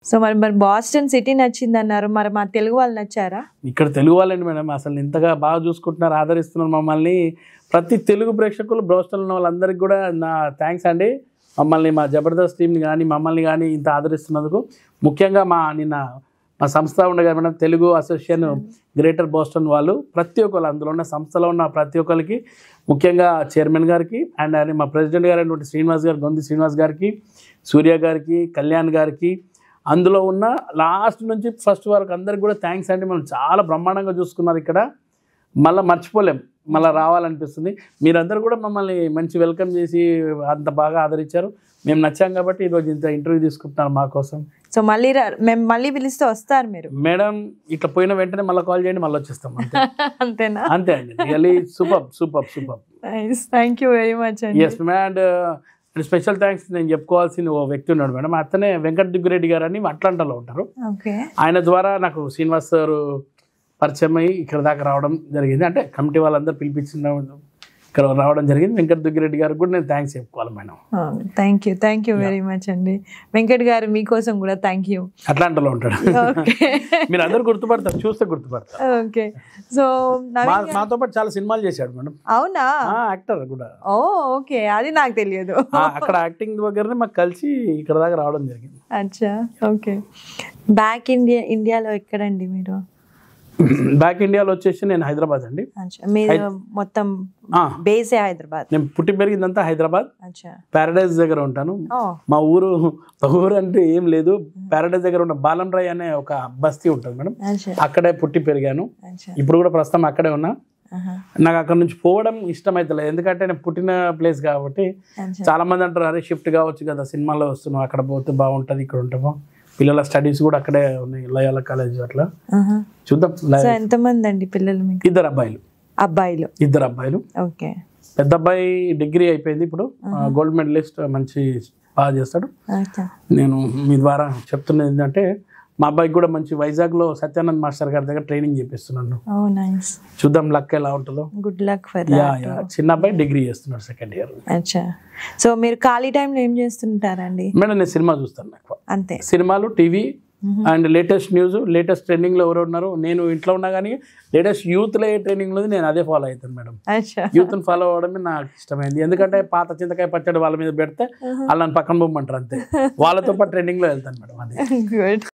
So మరి Boston city నచ్చిందన్నారు, మరి మా తెలుగు వాళ్ళు నచ్చారా? ఇక్కడ తెలుగు వాళ్ళండి మేడం, అసలు ఇంతగా బాగా చూసుకుంటున్నారు, ఆదరిస్తున్నారు మమ్మల్ని. ప్రతి తెలుగు ప్రేక్షకులు బోస్టన్లో ఉన్న వాళ్ళందరికీ కూడా నా థ్యాంక్స్ అండి. మమ్మల్ని, మా జబర్దస్త్ టీంని కానీ మమ్మల్ని కానీ ఇంత ఆదరిస్తున్నందుకు. ముఖ్యంగా నిన్న మా సంస్థ ఉండగా madam, Telugu association greater Boston వాళ్ళు, ప్రతి ఒక్కరు అందులో ఉన్న సంస్థలో ఉన్న ప్రతి ఒక్కరికి, ముఖ్యంగా చైర్మన్ గారికి అండ్ మా ప్రెసిడెంట్ గారు అయినటువంటి శ్రీనివాస్ గారు, గొంతి శ్రీనివాస్ గారికి, సూర్య గారికి, కళ్యాణ్ గారికి, అందులో ఉన్న లాస్ట్ నుంచి ఫస్ట్ వరకు అందరికి కూడా థ్యాంక్స్ అండి. మనం చాలా బ్రహ్మాండంగా చూసుకున్నారు ఇక్కడ, మళ్ళీ మర్చిపోలేం, మళ్ళీ రావాలనిపిస్తుంది. మీరందరూ కూడా మమ్మల్ని మంచి వెల్కమ్ చేసి అంత బాగా ఆదరించారు. మేము నచ్చాం కాబట్టి ఈరోజు ఇంత ఇంటర్వ్యూ తీసుకుంటున్నారు మా కోసం. సో మేము మళ్ళీ పిలిస్తే వస్తారు మీరు? మేడం ఇట్లా పోయిన వెంటనే మళ్ళీ కాల్ చేయండి, మళ్ళీ వచ్చేస్తాం. అంతేనా? అంతే అండి. Really super super super. Thank you very much అండి. ఎస్ అండ్ స్పెషల్ థ్యాంక్స్ నేను చెప్పుకోవాల్సిన ఓ వ్యక్తి ఉన్నాడు మేడం, అతనే వెంకట దిగ్గురెడ్డి గారు అని అట్లాంటాలో ఉంటారు. ఆయన ద్వారా నాకు శ్రీనివాస్ సార్ పరిచయం అయ్యి ఇక్కడ దాకా రావడం జరిగింది. అంటే కమిటీ వాళ్ళందరూ పిలిపించిన ఇక్కడ రావడం జరిగింది. వెంకట దిగ్గురెడ్డి గారికి కూడా నేను థ్యాంక్స్ చెప్పుకోవాలి madam. Thank you very much అండి. వెంకట్ గారు మీకోసం కూడా థ్యాంక్ యూ. అట్లాంటాలో ఉంటాడు, మీరు అందరూ గుర్తుపడతారు, చూస్తే గుర్తుపడతారు. ఓకే. సో మాతో పాటు చాలా సినిమాలు చేశాడు మేడం. అవునా? యాక్టర్ కూడా. ఓకే, అది నాకు తెలియదు. అక్కడ యాక్టింగ్ దగ్గరనే మాకు కలిసి ఇక్కడ దాకా రావడం జరిగింది. అచ్చా, ఓకే. బ్యాక్ ఇండియాలో ఎక్కడండి మీరు? బ్యాక్ ఇండియాలో వచ్చేసి నేను హైదరాబాద్ అండి. మీరు మొత్తం బేసే హైదరాబాద్? నేను పుట్టి పెరిగిందంతా హైదరాబాద్, ప్యారడైజ్ దగ్గర ఉంటాను. మా ఊరు అంటే ఏం లేదు, ప్యారడైజ్ దగ్గర ఉన్న బాలంరాయ్ అనే ఒక బస్తీ ఉంటుంది మేడం, అక్కడే పుట్టి పెరిగాను. ఇప్పుడు కూడా ప్రస్తుతం అక్కడే ఉన్నా. నాకు అక్కడ నుంచి పోవడం ఇష్టం అవుతలేదు, ఎందుకంటే నేను పుట్టిన ప్లేస్ కాబట్టి. చాలా మంది అంటారు, అరే షిఫ్ట్ కావచ్చు కదా, సినిమాలో వస్తున్నావు, అక్కడ పోతే బాగుంటది, ఇక్కడ ఉంటాము. పిల్లల స్టడీస్ కూడా అక్కడే ఉన్నాయి, లయాల కాలేజ్ అట్లా. చూద్దాం. ఎంతమంది అండి పిల్లలు మీకు? ఇద్దరు అబ్బాయిలు. ఇద్దరు అబ్బాయిలు. ఓకే. పెద్ద అబ్బాయి డిగ్రీ అయిపోయింది, ఇప్పుడు గోల్డ్ మెడలిస్ట్, మంచి బాగా చేస్తాడు. నేను మీ ద్వారా చెప్తున్నది ఏంటంటే, మా అబ్బాయికి కూడా మంచి వైజాగ్లో సత్యానంద్ మాస్టర్ గారి దగ్గర ట్రైనింగ్ చేపిస్తున్నాను. చూద్దాం లక్ ఎలా ఉంటుందో. Good luck for that. చిన్న అబ్బాయి డిగ్రీ చేస్తున్నాడు, సెకండ్ ఇయర్. అచ్చా. సో మీరు ఖాళీ టైంలో ఏం చేస్తుంటారండి? మేడం నేను సినిమా చూస్తాను ఎక్కువ. అంతే? సినిమాలు, TV and latest news, latest trending లో ఎవరు ఉన్నారు. నేను ఇంట్లో ఉన్నా కానీ లేటెస్ట్ యూత్ లో ఏ ట్రెండింగ్ లో నేను అదే ఫాలో అవుతాను మేడం. యూత్ ని ఫాలో అవడమే నాకు ఇష్టమైంది, ఎందుకంటే పాత చింతకాయ పచ్చడి వాళ్ళ మీద పెడితే వాళ్ళని పక్కన బొమ్మంటారు, అంతే. వాళ్ళతో పాటు ట్రెండింగ్ లో వెళ్తాను మేడం. అదే.